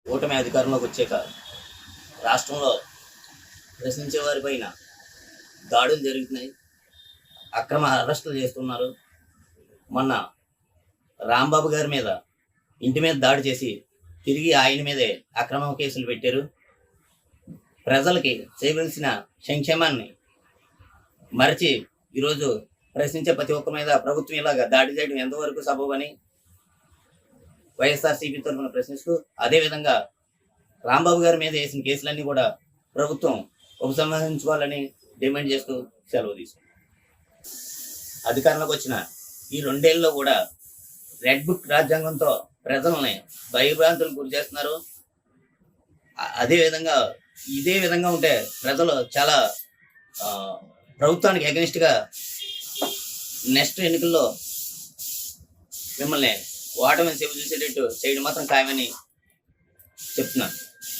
కూటమి అధికారంలోకి వచ్చాక రాష్ట్రంలో ప్రశ్నించే వారిపైన దాడులు జరుగుతున్నాయి, అక్రమ అరెస్టులు చేస్తున్నారు. మొన్న రాంబాబు గారి మీద ఇంటి మీద దాడి చేసి తిరిగి ఆయన మీదే అక్రమ కేసులు పెట్టారు. ప్రజలకి చేయవలసిన సంక్షేమాన్ని మరచి ఈరోజు ప్రశ్నించే ప్రతి ఒక్క మీద ప్రభుత్వం ఇలాగా దాడి చేయడం ఎంతవరకు సబబని వైఎస్ఆర్సీపీ తరఫున ప్రశ్నిస్తూ, అదేవిధంగా రాంబాబు గారి మీద వేసిన కేసులన్నీ కూడా ప్రభుత్వం ఉపసంహరించుకోవాలని డిమాండ్ చేస్తూ సెలవు తీసుకుంది. అధికారంలోకి వచ్చిన ఈ 2 ఏళ్ళలో కూడా రెడ్ బుక్ రాజ్యాంగంతో ప్రజల్ని భయభ్రాంతులకు గురి చేస్తున్నారు. అదేవిధంగా ఇదే విధంగా ఉంటే ప్రజలు చాలా ప్రభుత్వానికి అగెనిస్ట్గా నెక్స్ట్ ఎన్నికల్లో మిమ్మల్ని ఓటమిని చూసేటట్టు చేయడం మాత్రం ఖాయమని చెప్తున్నాను.